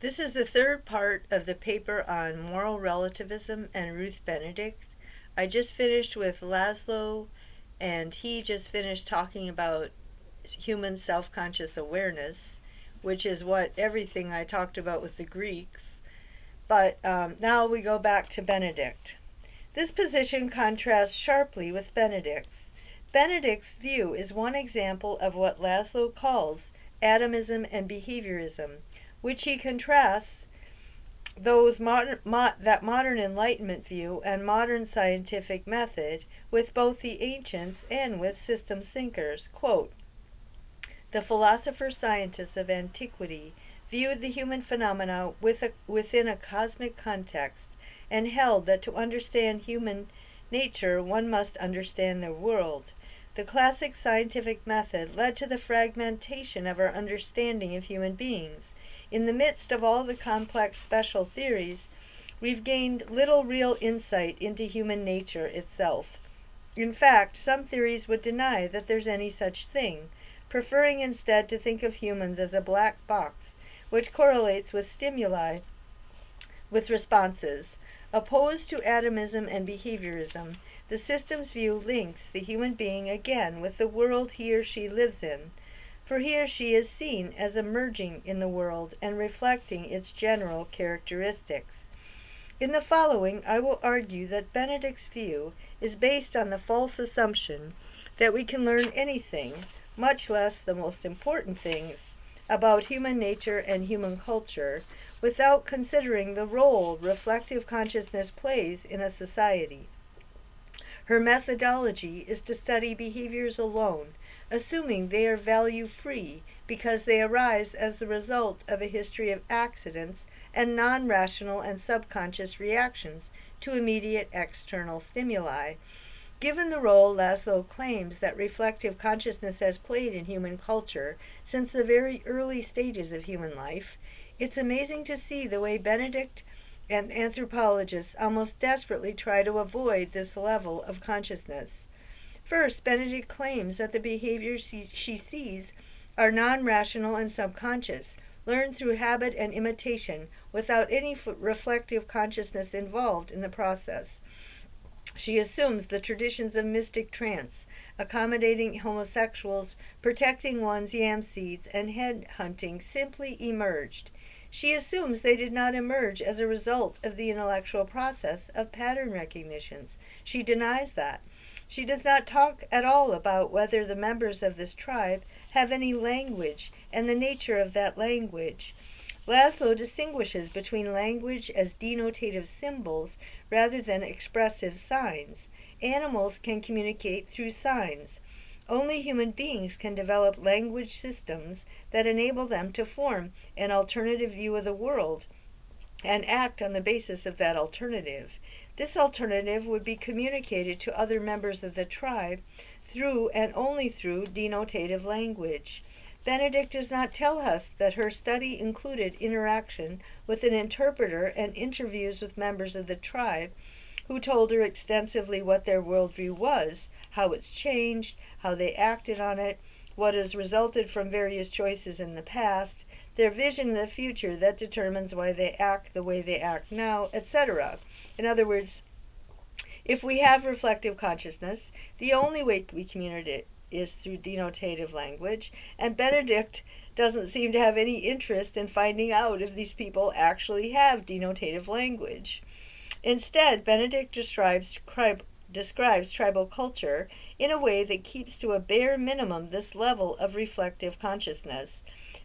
This is the third part of the paper on moral relativism and Ruth Benedict. I just finished with Lazlo, and he just finished talking about human self-conscious awareness, which is what everything I talked about with the Greeks. But now we go back to Benedict. This position contrasts sharply with Benedict's. Benedict's view is one example of what Lazlo calls atomism and behaviorism, which he contrasts that modern Enlightenment view and modern scientific method with both the ancients and with systems thinkers. Quote, the philosopher-scientists of antiquity viewed the human phenomena within a cosmic context and held that to understand human nature one must understand the world. The classic scientific method led to the fragmentation of our understanding of human beings. In the midst of all the complex special theories, we've gained little real insight into human nature itself. In fact, some theories would deny that there's any such thing, preferring instead to think of humans as a black box, which correlates with stimuli, with responses. Opposed to atomism and behaviorism, the system's view links the human being again with the world he or she lives in, for he or she is seen as emerging in the world and reflecting its general characteristics. In the following, I will argue that Benedict's view is based on the false assumption that we can learn anything, much less the most important things, about human nature and human culture, without considering the role reflective consciousness plays in a society. Her methodology is to study behaviors alone, assuming they are value-free because they arise as the result of a history of accidents and non-rational and subconscious reactions to immediate external stimuli. Given the role Lazlo claims that reflective consciousness has played in human culture since the very early stages of human life, it's amazing to see the way Benedict and anthropologists almost desperately try to avoid this level of consciousness. First, Benedict claims that the behaviors she sees are non-rational and subconscious, learned through habit and imitation, without any reflective consciousness involved in the process. She assumes the traditions of mystic trance, accommodating homosexuals, protecting one's yam seeds, and head hunting simply emerged. She assumes they did not emerge as a result of the intellectual process of pattern recognitions. She denies that. She does not talk at all about whether the members of this tribe have any language and the nature of that language. Lazlo distinguishes between language as denotative symbols rather than expressive signs. Animals can communicate through signs. Only human beings can develop language systems that enable them to form an alternative view of the world and act on the basis of that alternative. This alternative would be communicated to other members of the tribe through and only through denotative language. Benedict does not tell us that her study included interaction with an interpreter and interviews with members of the tribe who told her extensively what their worldview was, how it's changed, how they acted on it, what has resulted from various choices in the past, their vision of the future that determines why they act the way they act now, etc. In other words, if we have reflective consciousness, the only way we communicate is through denotative language, and Benedict doesn't seem to have any interest in finding out if these people actually have denotative language. Instead, Benedict describes tribal culture in a way that keeps to a bare minimum this level of reflective consciousness.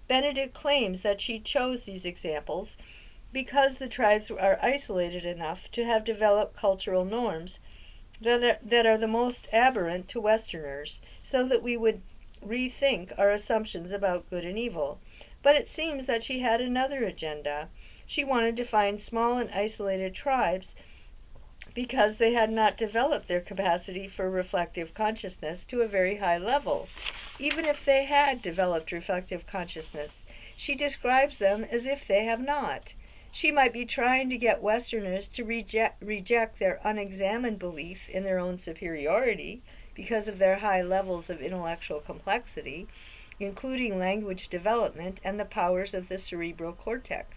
Benedict claims that she chose these examples because the tribes are isolated enough to have developed cultural norms that are the most aberrant to Westerners, so that we would rethink our assumptions about good and evil. But it seems that she had another agenda. She wanted to find small and isolated tribes because they had not developed their capacity for reflective consciousness to a very high level. Even if they had developed reflective consciousness, she describes them as if they have not. She might be trying to get Westerners to reject their unexamined belief in their own superiority because of their high levels of intellectual complexity, including language development and the powers of the cerebral cortex.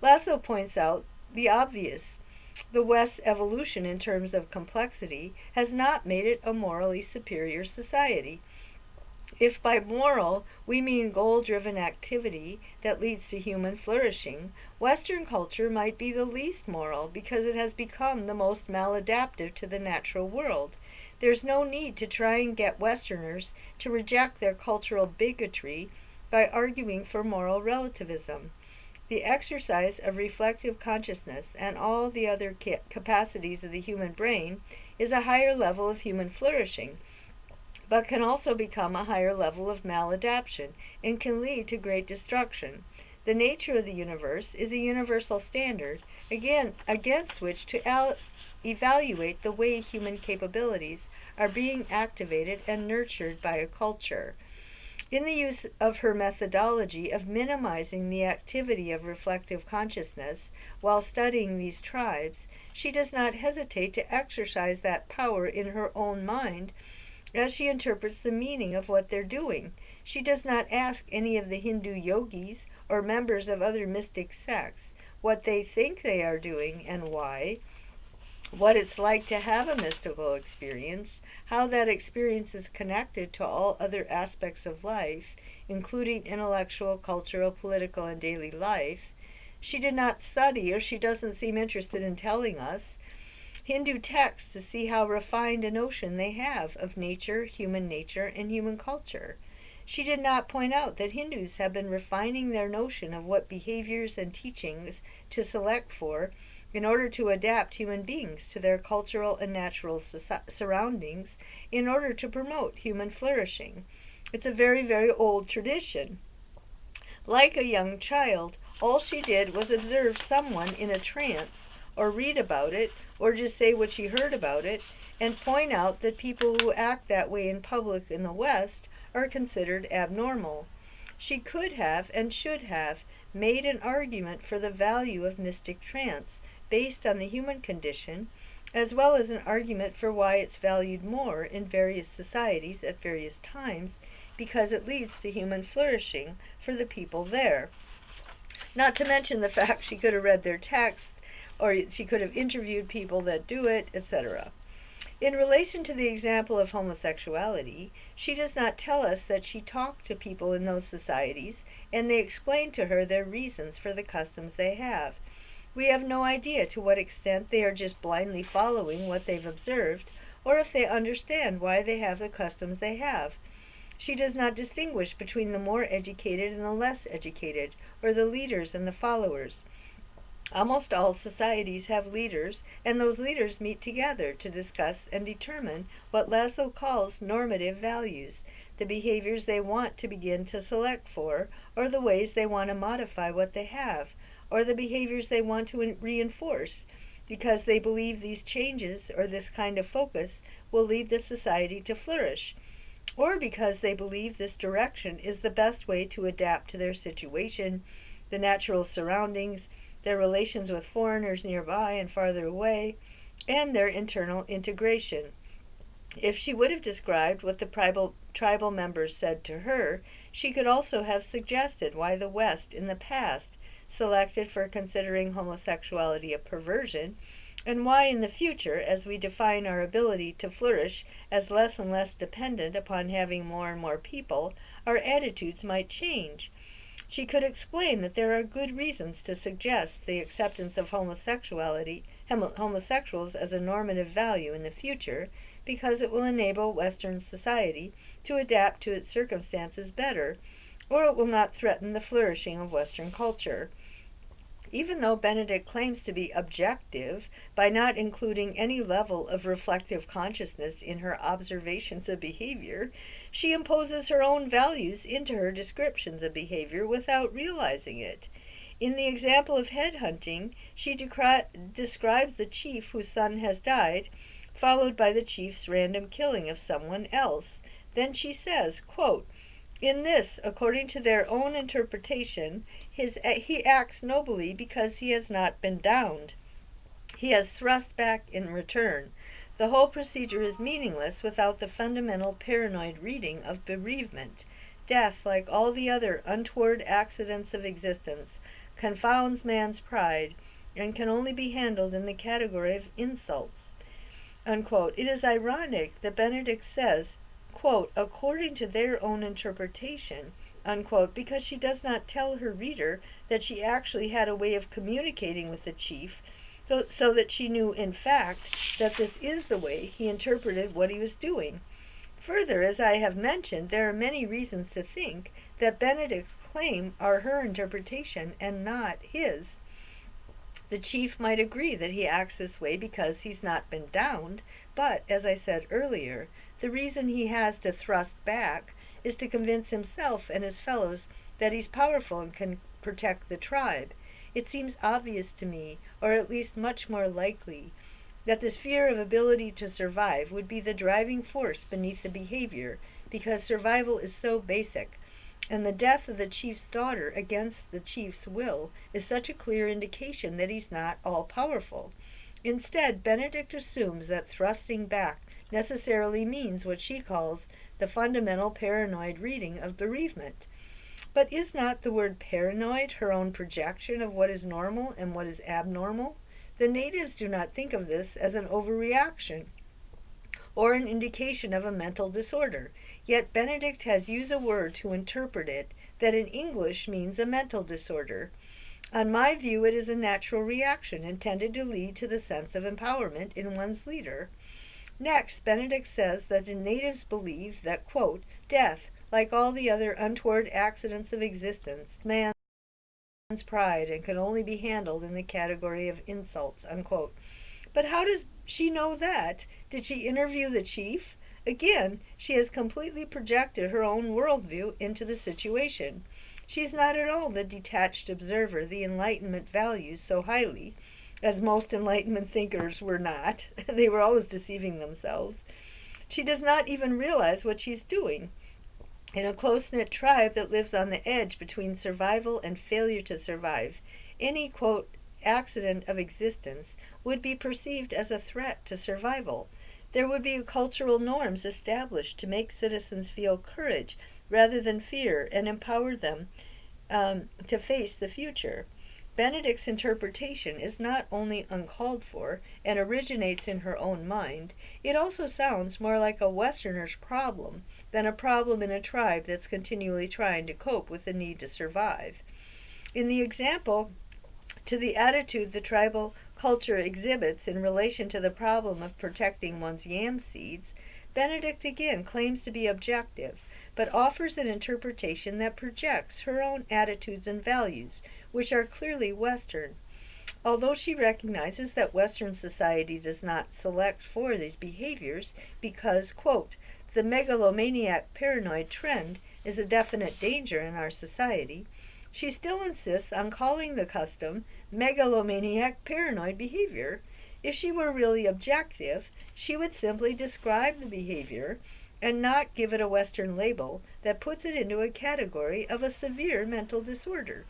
Lazlo points out the obvious. The West's evolution in terms of complexity has not made it a morally superior society. If by moral we mean goal-driven activity that leads to human flourishing, Western culture might be the least moral because it has become the most maladaptive to the natural world. There's no need to try and get Westerners to reject their cultural bigotry by arguing for moral relativism. The exercise of reflective consciousness and all the other capacities of the human brain is a higher level of human flourishing, but can also become a higher level of maladaptation and can lead to great destruction. The nature of the universe is a universal standard against which to evaluate the way human capabilities are being activated and nurtured by a culture. In the use of her methodology of minimizing the activity of reflective consciousness while studying these tribes, she does not hesitate to exercise that power in her own mind as she interprets the meaning of what they're doing. She does not ask any of the Hindu yogis or members of other mystic sects what they think they are doing and why, what it's like to have a mystical experience, how that experience is connected to all other aspects of life, including intellectual, cultural, political, and daily life. She did not study, or she doesn't seem interested in telling us, Hindu texts to see how refined a notion they have of nature, and human culture. She did not point out that Hindus have been refining their notion of what behaviors and teachings to select for in order to adapt human beings to their cultural and natural surroundings in order to promote human flourishing. It's a very, very old tradition. Like a young child, all she did was observe someone in a trance, or read about it, or just say what she heard about it, and point out that people who act that way in public in the West are considered abnormal. She could have and should have made an argument for the value of mystic trance based on the human condition, as well as an argument for why it's valued more in various societies at various times, because it leads to human flourishing for the people there. Not to mention the fact she could have read their texts, or she could have interviewed people that do it, etc. In relation to the example of homosexuality, she does not tell us that she talked to people in those societies and they explained to her their reasons for the customs they have. We have no idea to what extent they are just blindly following what they've observed, or if they understand why they have the customs they have. She does not distinguish between the more educated and the less educated, or the leaders and the followers. Almost all societies have leaders, and those leaders meet together to discuss and determine what Lazlo calls normative values, the behaviors they want to begin to select for, or the ways they want to modify what they have, or the behaviors they want to reinforce, because they believe these changes or this kind of focus will lead the society to flourish, or because they believe this direction is the best way to adapt to their situation, the natural surroundings, their relations with foreigners nearby and farther away, and their internal integration. If she would have described what the tribal members said to her, she could also have suggested why the West in the past selected for considering homosexuality a perversion, and why in the future, as we define our ability to flourish as less and less dependent upon having more and more people, our attitudes might change. She could explain that there are good reasons to suggest the acceptance of homosexuals as a normative value in the future, because it will enable Western society to adapt to its circumstances better, or it will not threaten the flourishing of Western culture. Even though Benedict claims to be objective by not including any level of reflective consciousness in her observations of behavior, she imposes her own values into her descriptions of behavior without realizing it. In the example of headhunting, she describes the chief whose son has died, followed by the chief's random killing of someone else. Then she says, quote, "In this, according to their own interpretation, he acts nobly because he has not been downed. He has thrust back in return. The whole procedure is meaningless without the fundamental paranoid reading of bereavement. Death, like all the other untoward accidents of existence, confounds man's pride, and can only be handled in the category of insults, unquote. It is ironic that Benedict says, quote, according to their own interpretation, unquote, because she does not tell her reader that she actually had a way of communicating with the chief, so that she knew in fact that this is the way he interpreted what he was doing. Further, as I have mentioned, there are many reasons to think that Benedict's claim are her interpretation and not his. The chief might agree that he acts this way because he's not been downed, but, as I said earlier, the reason he has to thrust back is to convince himself and his fellows that he's powerful and can protect the tribe. It seems obvious to me, or at least much more likely, that this fear of ability to survive would be the driving force beneath the behavior, because survival is so basic, and the death of the chief's daughter against the chief's will is such a clear indication that he's not all-powerful. Instead, Benedict assumes that thrusting back necessarily means what she calls the fundamental paranoid reading of bereavement. But is not the word paranoid her own projection of what is normal and what is abnormal? The natives do not think of this as an overreaction or an indication of a mental disorder, yet Benedict has used a word to interpret it that in English means a mental disorder. On my view, it is a natural reaction intended to lead to the sense of empowerment in one's leader. Next, Benedict says that the natives believe that, quote, death, like all the other untoward accidents of existence, man's pride and can only be handled in the category of insults, unquote. But how does she know that? Did she interview the chief? Again, she has completely projected her own worldview into the situation. She's not at all the detached observer the Enlightenment values so highly, as most Enlightenment thinkers were not. They were always deceiving themselves. She does not even realize what she's doing. In a close-knit tribe that lives on the edge between survival and failure to survive, any, quote, accident of existence would be perceived as a threat to survival. There would be cultural norms established to make citizens feel courage rather than fear and empower them to face the future. Benedict's interpretation is not only uncalled for and originates in her own mind, it also sounds more like a Westerner's problem than a problem in a tribe that's continually trying to cope with the need to survive. In the example, to the attitude the tribal culture exhibits in relation to the problem of protecting one's yam seeds, Benedict again claims to be objective, but offers an interpretation that projects her own attitudes and values, which are clearly Western. Although she recognizes that Western society does not select for these behaviors because, quote, the megalomaniac paranoid trend is a definite danger in our society, she still insists on calling the custom megalomaniac paranoid behavior. If she were really objective, she would simply describe the behavior and not give it a Western label that puts it into a category of a severe mental disorder.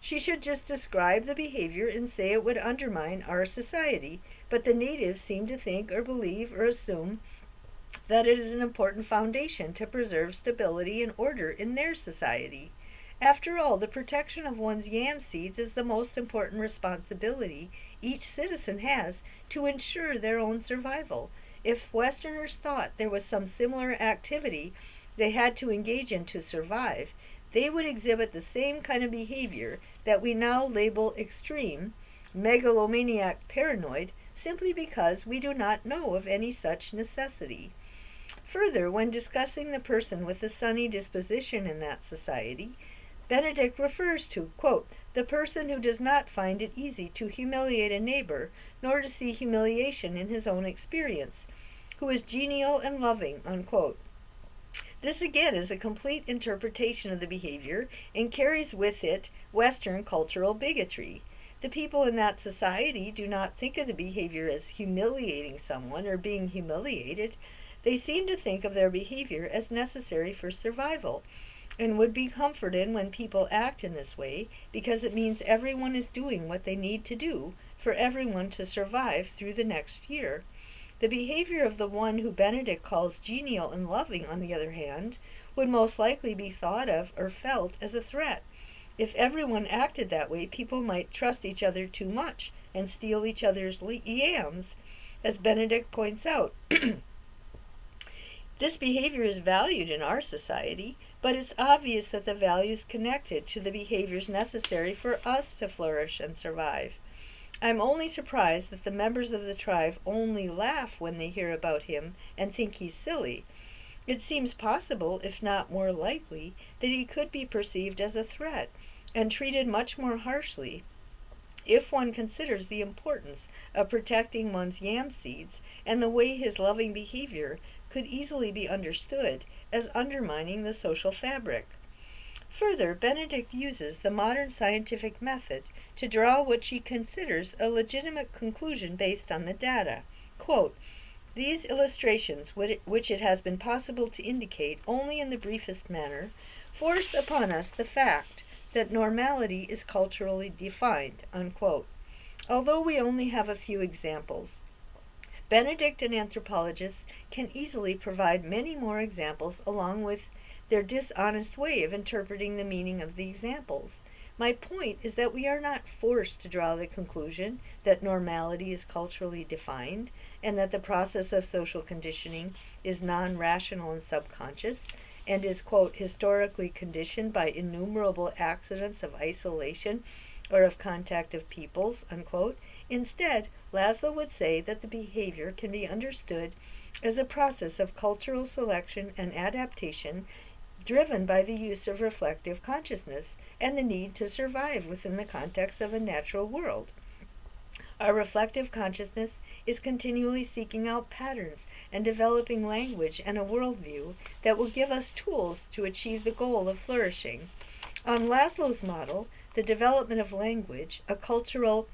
She should just describe the behavior and say it would undermine our society, but the natives seem to think or believe or assume that it is an important foundation to preserve stability and order in their society. After all, the protection of one's yam seeds is the most important responsibility each citizen has to ensure their own survival. If Westerners thought there was some similar activity they had to engage in to survive, they would exhibit the same kind of behavior that we now label extreme, megalomaniac paranoid, simply because we do not know of any such necessity. Further, when discussing the person with the sunny disposition in that society, Benedict refers to, quote, the person who does not find it easy to humiliate a neighbor, nor to see humiliation in his own experience, who is genial and loving, unquote. This again is a complete interpretation of the behavior and carries with it Western cultural bigotry. The people in that society do not think of the behavior as humiliating someone or being humiliated. They seem to think of their behavior as necessary for survival, and would be comforted when people act in this way because it means everyone is doing what they need to do for everyone to survive through the next year. The behavior of the one who Benedict calls genial and loving, on the other hand, would most likely be thought of or felt as a threat. If everyone acted that way, people might trust each other too much and steal each other's yams, as Benedict points out. This behavior is valued in our society, but it's obvious that the value is connected to the behaviors necessary for us to flourish and survive. I'm only surprised that the members of the tribe only laugh when they hear about him and think he's silly. It seems possible, if not more likely, that he could be perceived as a threat and treated much more harshly if one considers the importance of protecting one's yam seeds and the way his loving behavior could easily be understood as undermining the social fabric. Further, Benedict uses the modern scientific method to draw what she considers a legitimate conclusion based on the data. Quote, "These illustrations, which it has been possible to indicate only in the briefest manner, force upon us the fact that normality is culturally defined," unquote. Although we only have a few examples, Benedict and anthropologists can easily provide many more examples along with their dishonest way of interpreting the meaning of the examples. My point is that we are not forced to draw the conclusion that normality is culturally defined and that the process of social conditioning is non-rational and subconscious and is, quote, historically conditioned by innumerable accidents of isolation or of contact of peoples, unquote. Instead, Lazlo would say that the behavior can be understood as a process of cultural selection and adaptation driven by the use of reflective consciousness and the need to survive within the context of a natural world. Our reflective consciousness is continually seeking out patterns and developing language and a worldview that will give us tools to achieve the goal of flourishing. On Lazlo's model, the development of language, a cultural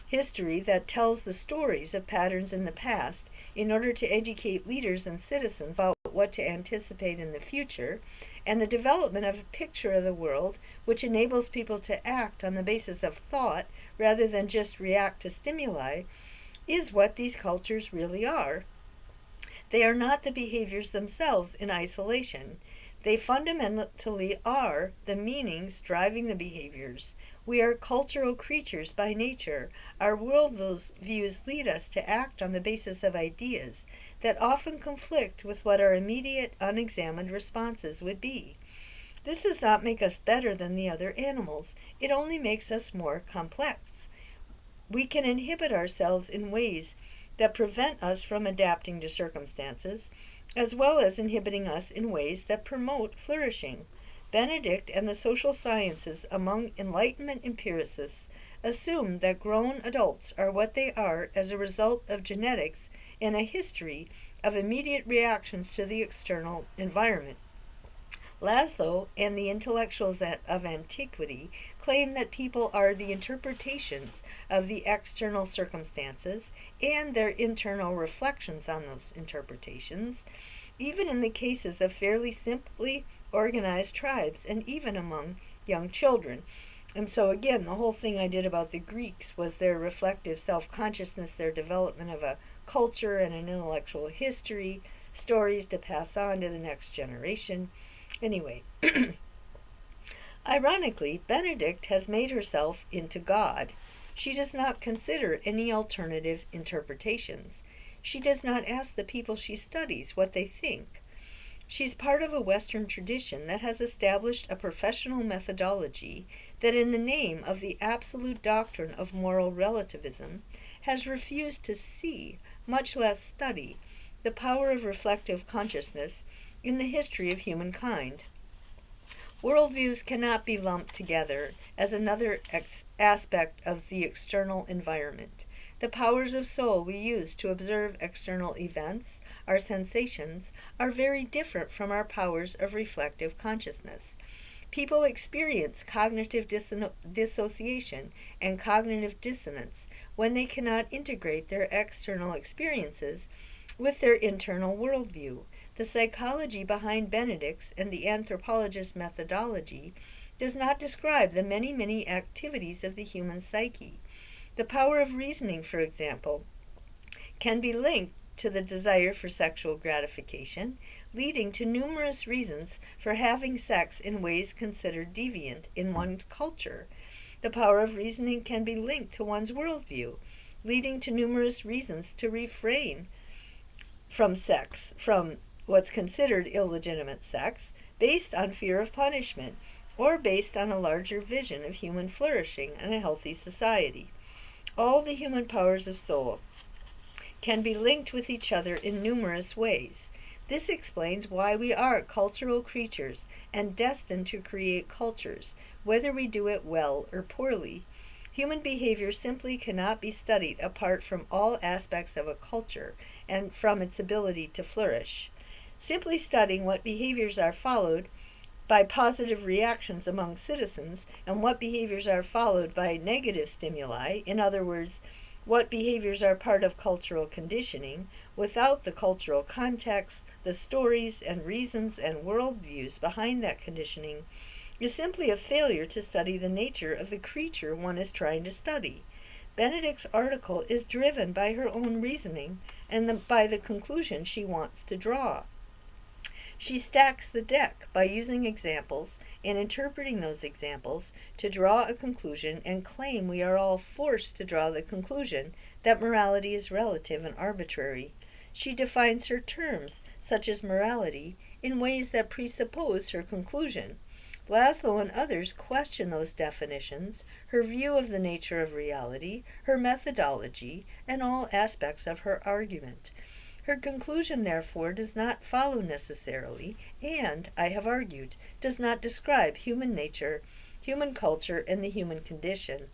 history that tells the stories of patterns in the past in order to educate leaders and citizens about what to anticipate in the future, and the development of a picture of the world which enables people to act on the basis of thought rather than just react to stimuli, is what these cultures really are. They are not the behaviors themselves in isolation. They fundamentally are the meanings driving the behaviors. We are cultural creatures by nature. Our worldviews lead us to act on the basis of ideas that often conflict with what our immediate, unexamined responses would be. This does not make us better than the other animals. It only makes us more complex. We can inhibit ourselves in ways that prevent us from adapting to circumstances, as well as inhibiting us in ways that promote flourishing. Benedict and the social sciences among Enlightenment empiricists assume that grown adults are what they are as a result of genetics and a history of immediate reactions to the external environment. Lazlo and the intellectuals of antiquity claim that people are the interpretations of the external circumstances and their internal reflections on those interpretations, even in the cases of fairly simply organized tribes and even among young children. And so again, the whole thing I did about the Greeks was their reflective self-consciousness, their development of a culture and an intellectual history, stories to pass on to the next generation. Anyway, ironically, Benedict has made herself into God. She does not consider any alternative interpretations. She does not ask the people she studies what they think. She's part of a Western tradition that has established a professional methodology that, in the name of the absolute doctrine of moral relativism, has refused to see, much less study, the power of reflective consciousness in the history of humankind. Worldviews cannot be lumped together as another aspect of the external environment. The powers of soul we use to observe external events, our sensations, are very different from our powers of reflective consciousness. People experience cognitive dissociation and cognitive dissonance when they cannot integrate their external experiences with their internal worldview. The psychology behind Benedict's and the anthropologist's methodology does not describe the many, many activities of the human psyche. The power of reasoning, for example, can be linked to the desire for sexual gratification, leading to numerous reasons for having sex in ways considered deviant in one's culture. The power of reasoning can be linked to one's worldview, leading to numerous reasons to refrain from sex, from what's considered illegitimate sex, based on fear of punishment, or based on a larger vision of human flourishing and a healthy society. All the human powers of soul can be linked with each other in numerous ways. This explains why we are cultural creatures and destined to create cultures, whether we do it well or poorly. Human behavior simply cannot be studied apart from all aspects of a culture and from its ability to flourish. Simply studying what behaviors are followed by positive reactions among citizens and what behaviors are followed by negative stimuli, in other words, what behaviors are part of cultural conditioning, without the cultural context, the stories and reasons and worldviews behind that conditioning, is simply a failure to study the nature of the creature one is trying to study. Benedict's article is driven by her own reasoning and by the conclusion she wants to draw. She stacks the deck by using examples and interpreting those examples to draw a conclusion and claim we are all forced to draw the conclusion that morality is relative and arbitrary. She defines her terms, such as morality, in ways that presuppose her conclusion. Lazlo and others question those definitions, her view of the nature of reality, her methodology, and all aspects of her argument. Her conclusion, therefore, does not follow necessarily, and, I have argued, does not describe human nature, human culture, and the human condition.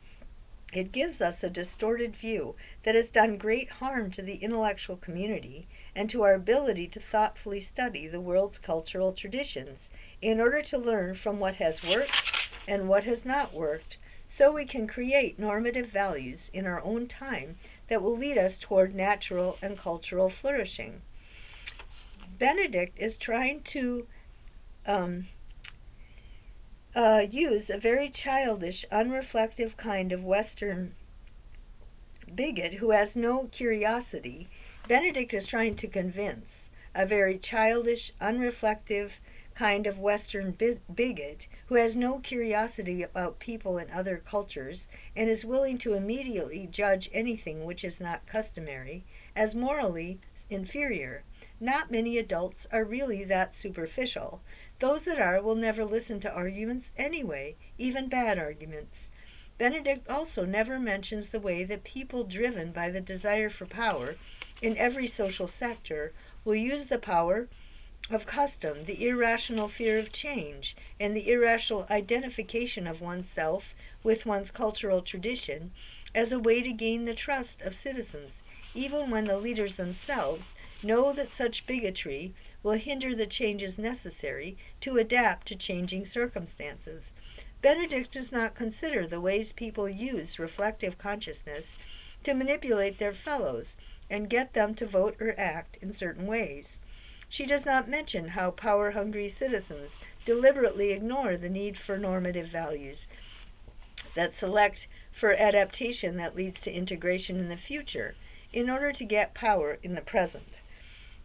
It gives us a distorted view that has done great harm to the intellectual community and to our ability to thoughtfully study the world's cultural traditions in order to learn from what has worked and what has not worked, so we can create normative values in our own time that will lead us toward natural and cultural flourishing. Benedict is trying to use a very childish, unreflective kind of Western bigot who has no curiosity. Benedict is trying to convince a very childish, unreflective kind of Western bigot who has no curiosity about people and other cultures and is willing to immediately judge anything which is not customary as morally inferior. Not many adults are really that superficial. Those that are will never listen to arguments anyway, even bad arguments. Benedict also never mentions the way that people driven by the desire for power in every social sector will use the power of custom, the irrational fear of change, and the irrational identification of oneself with one's cultural tradition as a way to gain the trust of citizens, even when the leaders themselves know that such bigotry will hinder the changes necessary to adapt to changing circumstances. Benedict does not consider the ways people use reflective consciousness to manipulate their fellows and get them to vote or act in certain ways. She does not mention how power-hungry citizens deliberately ignore the need for normative values that select for adaptation that leads to integration in the future in order to get power in the present.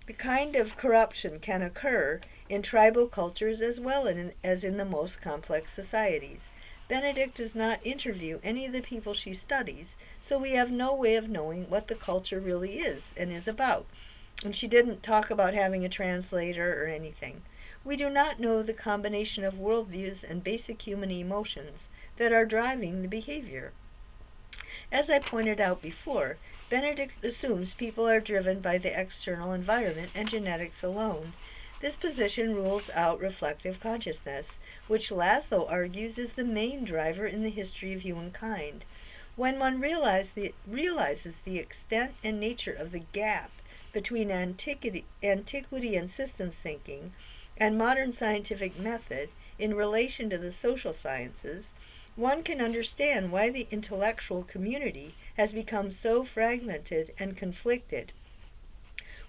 The kind of corruption can occur in tribal cultures as well as in the most complex societies. Benedict does not interview any of the people she studies, so we have no way of knowing what the culture really is and is about. And she didn't talk about having a translator or anything. We do not know the combination of worldviews and basic human emotions that are driving the behavior. As I pointed out before, Benedict assumes people are driven by the external environment and genetics alone. This position rules out reflective consciousness, which Lazlo argues is the main driver in the history of humankind. When one realizes the extent and nature of the gap between antiquity and systems thinking and modern scientific method in relation to the social sciences, one can understand why the intellectual community has become so fragmented and conflicted.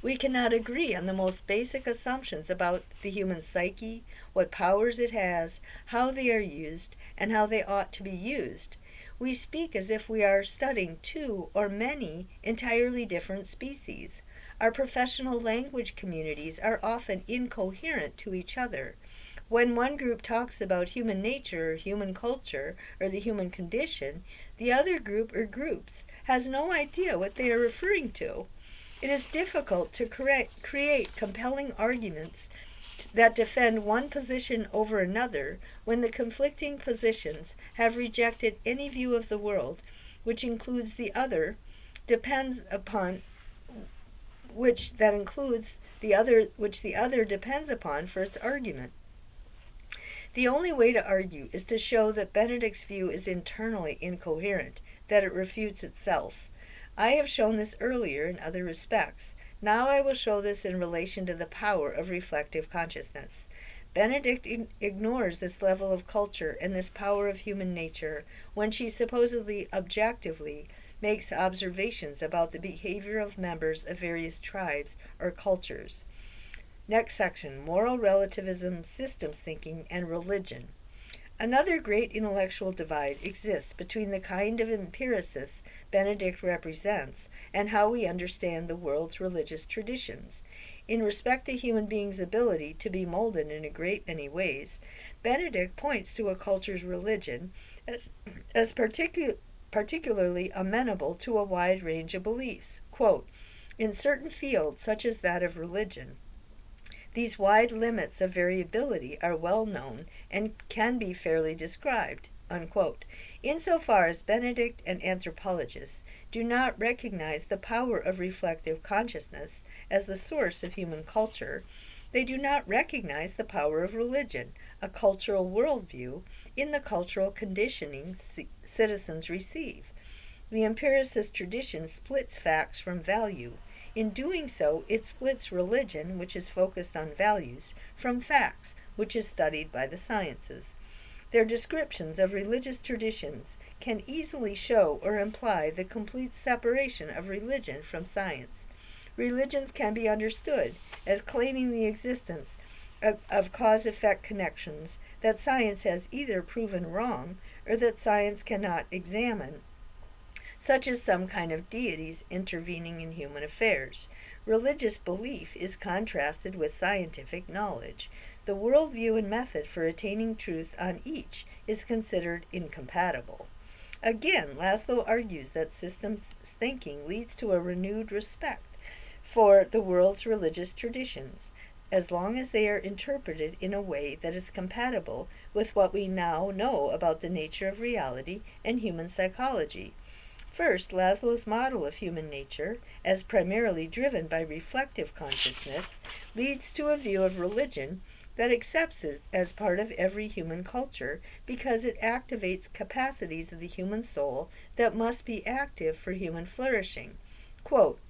We cannot agree on the most basic assumptions about the human psyche, what powers it has, how they are used, and how they ought to be used. We speak as if we are studying two or many entirely different species. Our professional language communities are often incoherent to each other. When one group talks about human nature or human culture or the human condition, the other group or groups has no idea what they are referring to. It is difficult to create compelling arguments that defend one position over another when the conflicting positions have rejected any view of the world which includes the other depends upon which the other depends upon for its argument. The only way to argue is to show that Benedict's view is internally incoherent, that it refutes itself. I have shown this earlier in other respects. Now I will show this in relation to the power of reflective consciousness. Benedict ignores this level of culture and this power of human nature when she supposedly objectively makes observations about the behavior of members of various tribes or cultures. Next section, moral relativism, systems thinking, and religion. Another great intellectual divide exists between the kind of empiricists Benedict represents and how we understand the world's religious traditions. In respect to human beings' ability to be molded in a great many ways, Benedict points to a culture's religion as particularly amenable to a wide range of beliefs. Quote, in certain fields, such as that of religion, these wide limits of variability are well known and can be fairly described, unquote. Insofar as Benedict and anthropologists do not recognize the power of reflective consciousness as the source of human culture, they do not recognize the power of religion, a cultural worldview, in the cultural conditioning citizens receive. The empiricist tradition splits facts from value. In doing so, it splits religion, which is focused on values, from facts, which is studied by the sciences. Their descriptions of religious traditions can easily show or imply the complete separation of religion from science. Religions can be understood as claiming the existence of cause-effect connections that science has either proven wrong or that science cannot examine, such as some kind of deities intervening in human affairs. Religious belief is contrasted with scientific knowledge. The worldview and method for attaining truth on each is considered incompatible. Again, Lazlo argues that systems thinking leads to a renewed respect for the world's religious traditions, as long as they are interpreted in a way that is compatible with what we now know about the nature of reality and human psychology. First, Lazlo's model of human nature, as primarily driven by reflective consciousness, leads to a view of religion that accepts it as part of every human culture because it activates capacities of the human soul that must be active for human flourishing. Quote,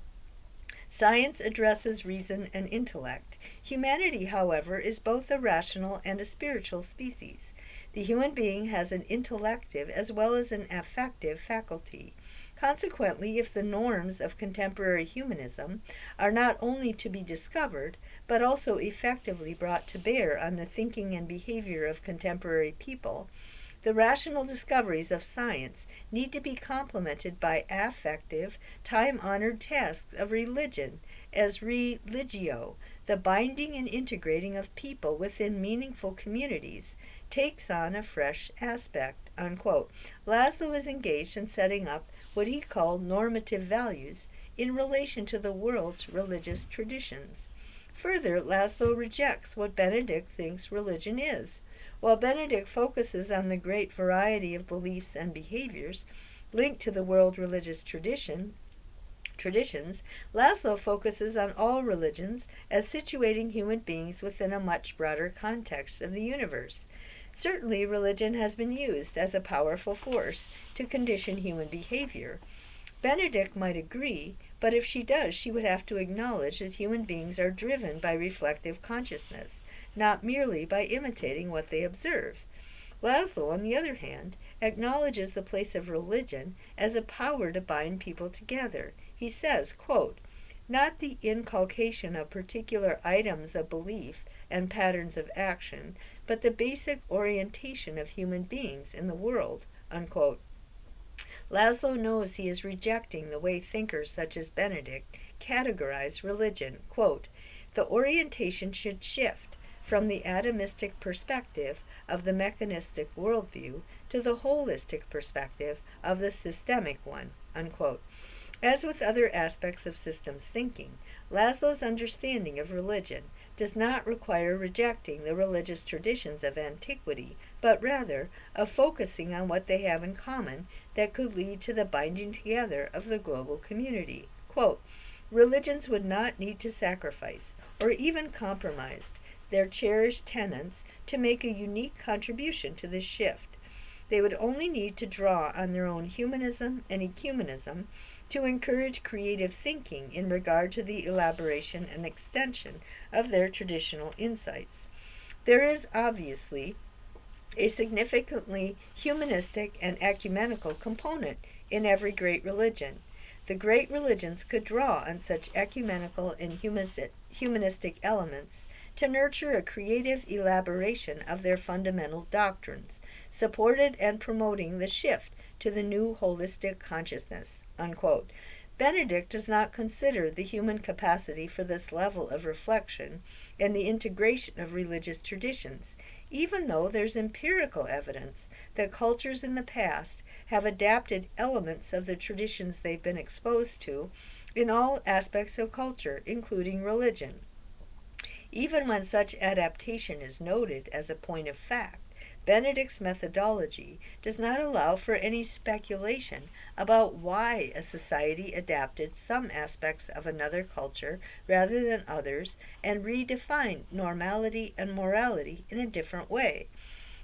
science addresses reason and intellect. Humanity, however, is both a rational and a spiritual species. The human being has an intellective as well as an affective faculty. Consequently, if the norms of contemporary humanism are not only to be discovered, but also effectively brought to bear on the thinking and behavior of contemporary people, the rational discoveries of science need to be complemented by affective, time-honored tasks of religion as religio. The binding and integrating of people within meaningful communities takes on a fresh aspect, unquote. Lazlo is engaged in setting up what he called normative values in relation to the world's religious traditions. Further, Lazlo rejects what Benedict thinks religion is. While Benedict focuses on the great variety of beliefs and behaviors linked to the world religious traditions, Lazlo focuses on all religions as situating human beings within a much broader context of the universe. Certainly, religion has been used as a powerful force to condition human behavior. Benedict might agree, but if she does, she would have to acknowledge that human beings are driven by reflective consciousness, not merely by imitating what they observe. Lazlo, on the other hand, acknowledges the place of religion as a power to bind people together. He says, quote, not the inculcation of particular items of belief and patterns of action, but the basic orientation of human beings in the world, unquote. Lazlo knows he is rejecting the way thinkers such as Benedict categorize religion. Quote, the orientation should shift from the atomistic perspective of the mechanistic worldview to the holistic perspective of the systemic one. Unquote. As with other aspects of systems thinking, Lazlo's understanding of religion does not require rejecting the religious traditions of antiquity, but rather of focusing on what they have in common that could lead to the binding together of the global community. Quote, religions would not need to sacrifice or even compromise their cherished tenets to make a unique contribution to this shift. They would only need to draw on their own humanism and ecumenism to encourage creative thinking in regard to the elaboration and extension of their traditional insights. There is obviously a significantly humanistic and ecumenical component in every great religion. The great religions could draw on such ecumenical and humanistic elements to nurture a creative elaboration of their fundamental doctrines, supported and promoting the shift to the new holistic consciousness. Unquote. Benedict does not consider the human capacity for this level of reflection and the integration of religious traditions, even though there's empirical evidence that cultures in the past have adapted elements of the traditions they've been exposed to in all aspects of culture, including religion. Even when such adaptation is noted as a point of fact, Benedict's methodology does not allow for any speculation about why a society adapted some aspects of another culture rather than others and redefined normality and morality in a different way.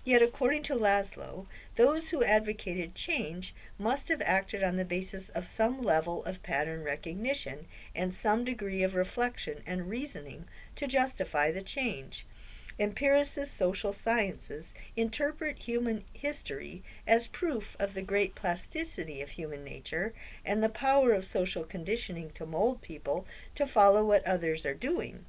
Yet, according to Lazlo, those who advocated change must have acted on the basis of some level of pattern recognition and some degree of reflection and reasoning to justify the change. Empiricist social sciences interpret human history as proof of the great plasticity of human nature and the power of social conditioning to mold people to follow what others are doing.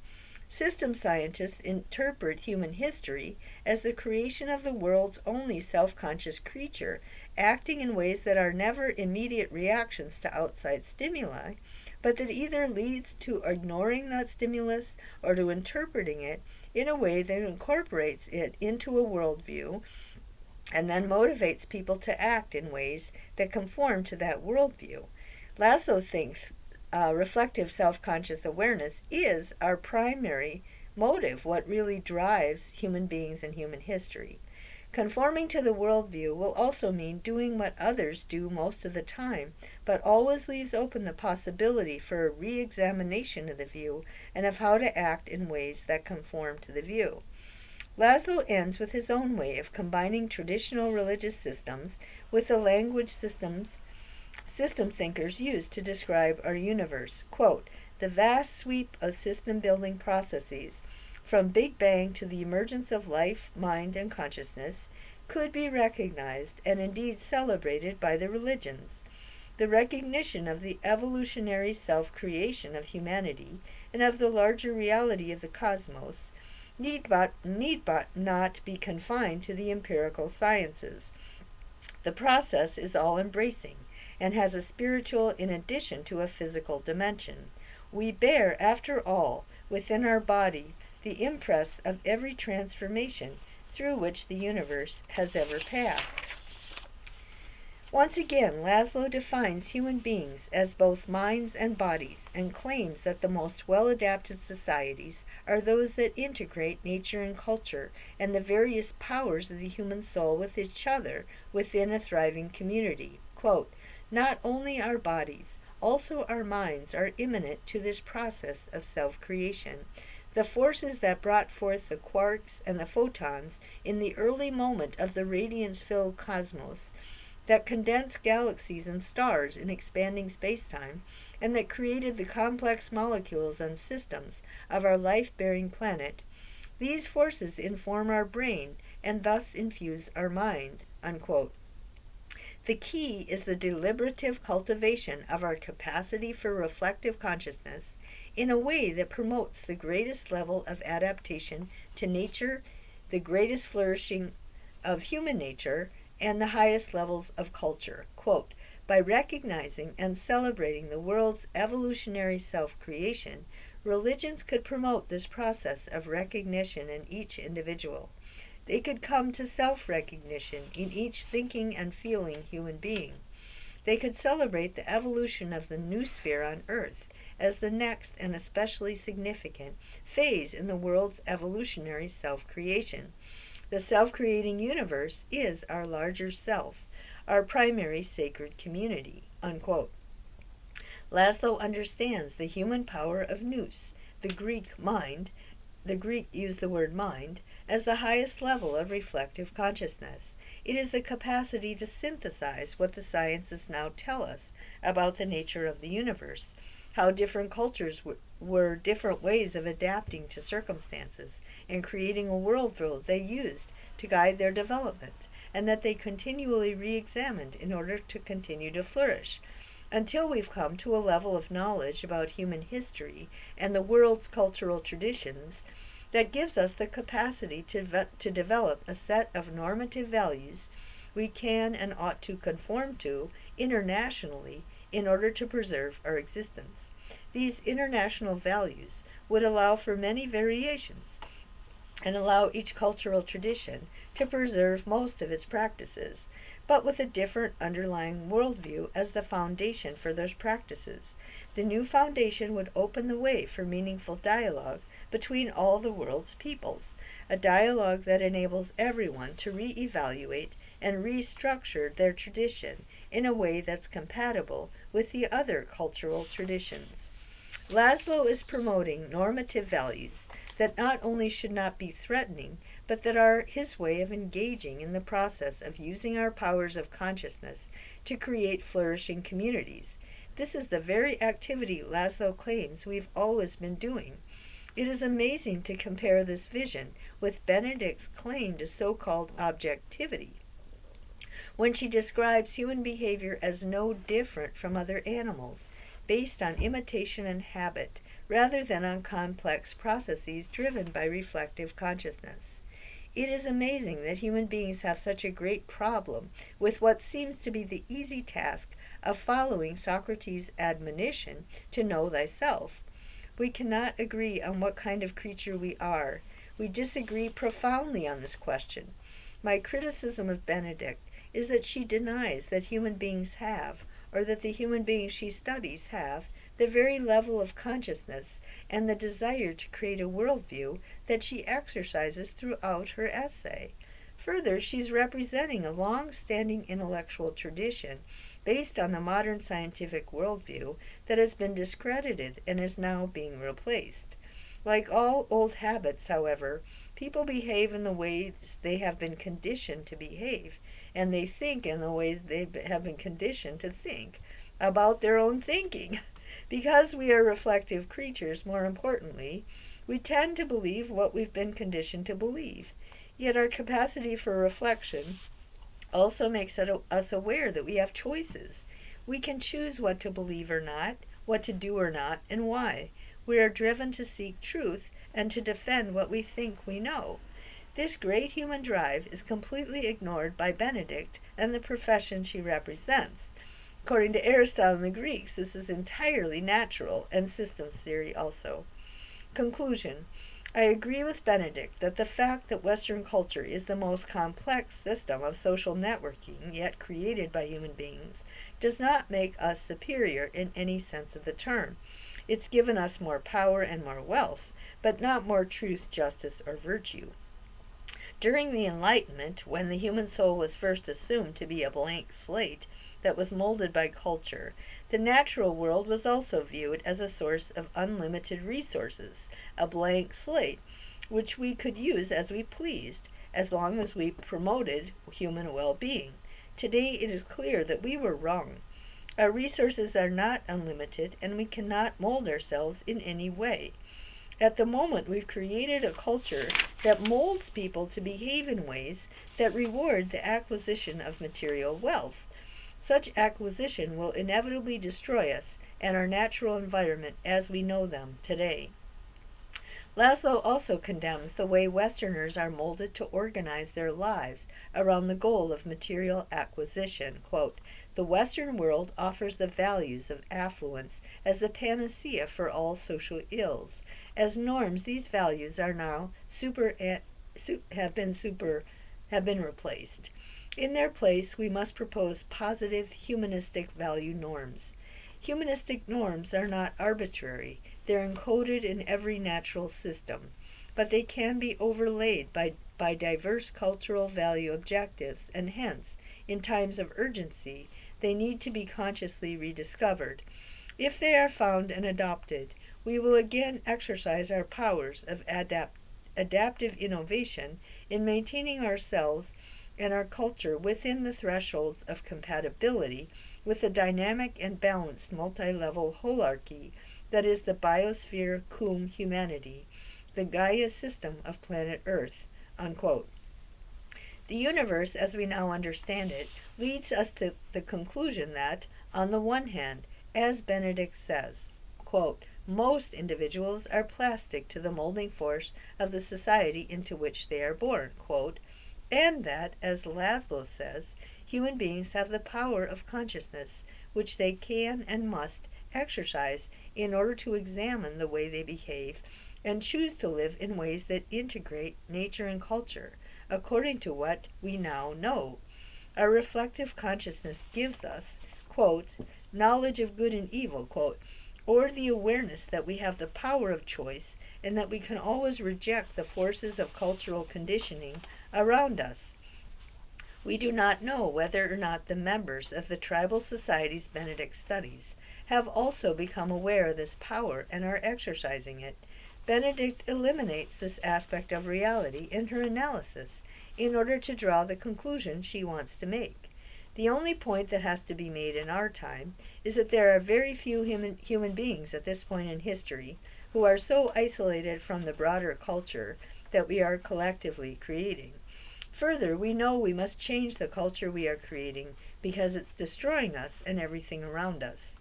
System scientists interpret human history as the creation of the world's only self-conscious creature, acting in ways that are never immediate reactions to outside stimuli, but that either leads to ignoring that stimulus or to interpreting it in a way that incorporates it into a worldview and then motivates people to act in ways that conform to that worldview. Lazlo thinks reflective self-conscious awareness is our primary motive, what really drives human beings and human history. Conforming to the worldview will also mean doing what others do most of the time, but always leaves open the possibility for a re-examination of the view and of how to act in ways that conform to the view. Lazlo ends with his own way of combining traditional religious systems with the language system thinkers use to describe our universe. Quote, the vast sweep of system-building processes from Big Bang to the emergence of life, mind, and consciousness, could be recognized and indeed celebrated by the religions. The recognition of the evolutionary self-creation of humanity and of the larger reality of the cosmos need but not be confined to the empirical sciences. The process is all-embracing and has a spiritual in addition to a physical dimension. We bear, after all, within our body the impress of every transformation through which the universe has ever passed. Once again, Lazlo defines human beings as both minds and bodies and claims that the most well-adapted societies are those that integrate nature and culture and the various powers of the human soul with each other within a thriving community. Quote, not only our bodies, also our minds are immanent to this process of self-creation. The forces that brought forth the quarks and the photons in the early moment of the radiance-filled cosmos, that condensed galaxies and stars in expanding space-time, and that created the complex molecules and systems of our life-bearing planet, these forces inform our brain and thus infuse our mind. Unquote. The key is the deliberative cultivation of our capacity for reflective consciousness in a way that promotes the greatest level of adaptation to nature, the greatest flourishing of human nature, and the highest levels of culture. Quote, By recognizing and celebrating the world's evolutionary self-creation, religions could promote this process of recognition in each individual. They could come to self-recognition in each thinking and feeling human being. They could celebrate the evolution of the noosphere on Earth as the next and especially significant phase in the world's evolutionary self-creation. The self-creating universe is our larger self, our primary sacred community." Unquote. Lazlo understands the human power of nous, the Greek used the word mind, as the highest level of reflective consciousness. It is the capacity to synthesize what the sciences now tell us about the nature of the universe, how different cultures were different ways of adapting to circumstances and creating a worldview they used to guide their development, and that they continually re-examined in order to continue to flourish, until we've come to a level of knowledge about human history and the world's cultural traditions that gives us the capacity to develop a set of normative values we can and ought to conform to internationally in order to preserve our existence. These international values would allow for many variations and allow each cultural tradition to preserve most of its practices, but with a different underlying worldview as the foundation for those practices. The new foundation would open the way for meaningful dialogue between all the world's peoples, a dialogue that enables everyone to re-evaluate and restructure their tradition in a way that's compatible with the other cultural traditions. Lazlo is promoting normative values that not only should not be threatening, but that are his way of engaging in the process of using our powers of consciousness to create flourishing communities. This is the very activity Lazlo claims we've always been doing. It is amazing to compare this vision with Benedict's claim to so-called objectivity, when she describes human behavior as no different from other animals, based on imitation and habit, rather than on complex processes driven by reflective consciousness. It is amazing that human beings have such a great problem with what seems to be the easy task of following Socrates' admonition to know thyself. We cannot agree on what kind of creature we are. We disagree profoundly on this question. My criticism of Benedict is that she denies that human beings have, or that the human beings she studies have, the very level of consciousness and the desire to create a worldview that she exercises throughout her essay. Further, she's representing a long-standing intellectual tradition based on the modern scientific worldview that has been discredited and is now being replaced. Like all old habits, however, people behave in the ways they have been conditioned to behave, and they think in the ways they have been conditioned to think about their own thinking. Because we are reflective creatures, more importantly, we tend to believe what we've been conditioned to believe. Yet our capacity for reflection also makes us aware that we have choices. We can choose what to believe or not, what to do or not, and why. We are driven to seek truth and to defend what we think we know. This great human drive is completely ignored by Benedict and the profession she represents. According to Aristotle and the Greeks, this is entirely natural, and systems theory also. Conclusion. I agree with Benedict that the fact that Western culture is the most complex system of social networking yet created by human beings does not make us superior in any sense of the term. It's given us more power and more wealth, but not more truth, justice, or virtue. During the Enlightenment, when the human soul was first assumed to be a blank slate that was molded by culture, the natural world was also viewed as a source of unlimited resources, a blank slate, which we could use as we pleased, as long as we promoted human well-being. Today it is clear that we were wrong. Our resources are not unlimited, and we cannot mold ourselves in any way. At the moment, we've created a culture that molds people to behave in ways that reward the acquisition of material wealth. Such acquisition will inevitably destroy us and our natural environment as we know them today. Lazlo also condemns the way Westerners are molded to organize their lives around the goal of material acquisition. Quote, The Western world offers the values of affluence as the panacea for all social ills. As norms, these values are now have been replaced. In their place, we must propose positive humanistic value norms. Humanistic norms are not arbitrary. They're encoded in every natural system, but they can be overlaid by diverse cultural value objectives, and hence, in times of urgency, they need to be consciously rediscovered. If they are found and adopted, we will again exercise our powers of adaptive innovation in maintaining ourselves and our culture within the thresholds of compatibility with the dynamic and balanced multi-level holarchy that is the biosphere cum humanity, the Gaia system of planet Earth." Unquote. The universe, as we now understand it, leads us to the conclusion that, on the one hand, as Benedict says, quote, "most individuals are plastic to the molding force of the society into which they are born," quote, and that, as Lazlo says, human beings have the power of consciousness, which they can and must exercise in order to examine the way they behave and choose to live in ways that integrate nature and culture, according to what we now know. Our reflective consciousness gives us, quote, "knowledge of good and evil," quote, or the awareness that we have the power of choice and that we can always reject the forces of cultural conditioning around us. We do not know whether or not the members of the tribal societies Benedict studies have also become aware of this power and are exercising it. Benedict eliminates this aspect of reality in her analysis in order to draw the conclusion she wants to make. The only point that has to be made in our time is that there are very few human beings at this point in history who are so isolated from the broader culture that we are collectively creating. Further, we know we must change the culture we are creating because it's destroying us and everything around us.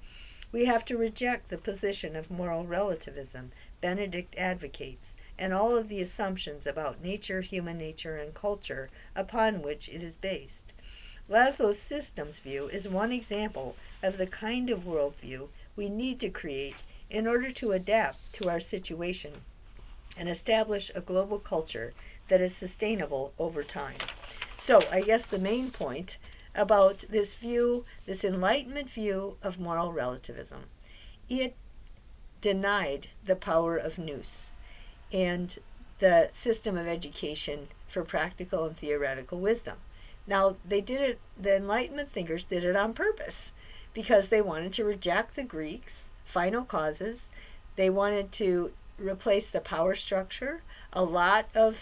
We have to reject the position of moral relativism Benedict advocates and all of the assumptions about nature, human nature, and culture upon which it is based. Lazlo's systems view is one example of the kind of worldview we need to create in order to adapt to our situation and establish a global culture that is sustainable over time. So I guess the main point about this view, this Enlightenment view of moral relativism, it denied the power of nous and the system of education for practical and theoretical wisdom. Now, they did it, the Enlightenment thinkers did it on purpose because they wanted to reject the Greeks' final causes. They wanted to replace the power structure. A lot of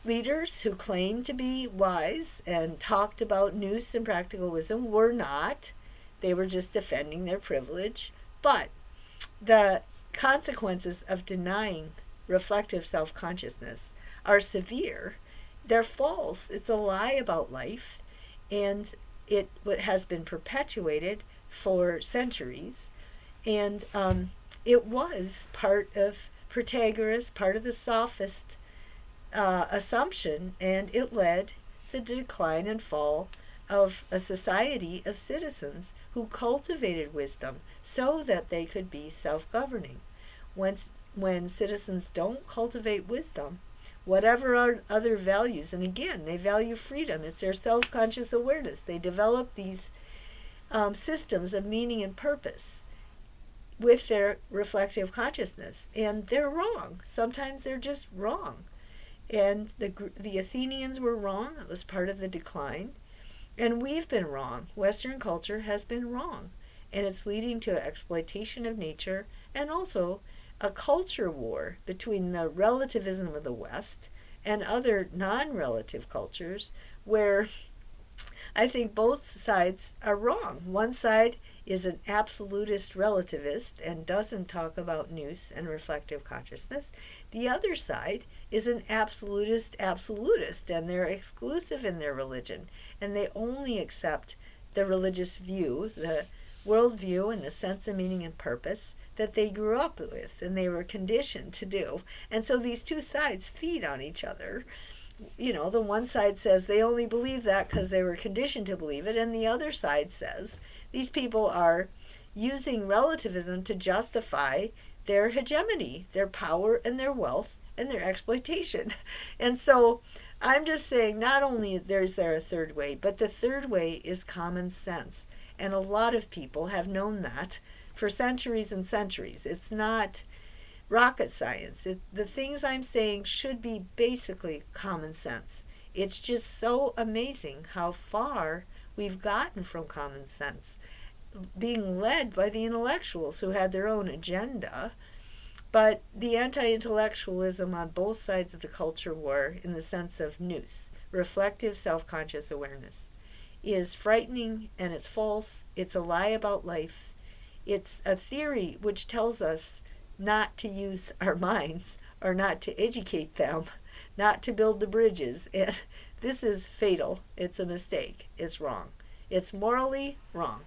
leaders who claimed to be wise and talked about nous and practical wisdom were not. They were just defending their privilege. But the consequences of denying reflective self-consciousness are severe. They're false. It's a lie about life, and it has been perpetuated for centuries. And it was part of Protagoras, part of the sophist assumption, and it led to the decline and fall of a society of citizens who cultivated wisdom so that they could be self-governing. When citizens don't cultivate wisdom, whatever are other values, and again, they value freedom, it's their self-conscious awareness. They develop these systems of meaning and purpose with their reflective consciousness, and they're wrong. Sometimes they're just wrong. And the Athenians were wrong. It was part of the decline. And we've been wrong. Western culture has been wrong. And it's leading to exploitation of nature and also a culture war between the relativism of the West and other non-relative cultures where I think both sides are wrong. One side is an absolutist relativist and doesn't talk about nous and reflective consciousness. The other side is an absolutist and they're exclusive in their religion and they only accept the religious view, the worldview and the sense of meaning and purpose that they grew up with and they were conditioned to do. And so these two sides feed on each other. the one side says they only believe that because they were conditioned to believe it, and the other side says these people are using relativism to justify their hegemony, their power, and their wealth, and their exploitation. And so I'm just saying, not only is there a third way, but the third way is common sense. And a lot of people have known that for centuries and centuries. It's not rocket science. The things I'm saying should be basically common sense. It's just so amazing how far we've gotten from common sense, being led by the intellectuals who had their own agenda. But the anti-intellectualism on both sides of the culture war, in the sense of nous, reflective self-conscious awareness, is frightening, and it's false. It's a lie about life. It's a theory which tells us not to use our minds, or not to educate them, not to build the bridges. And this is fatal. It's a mistake. It's wrong. It's morally wrong.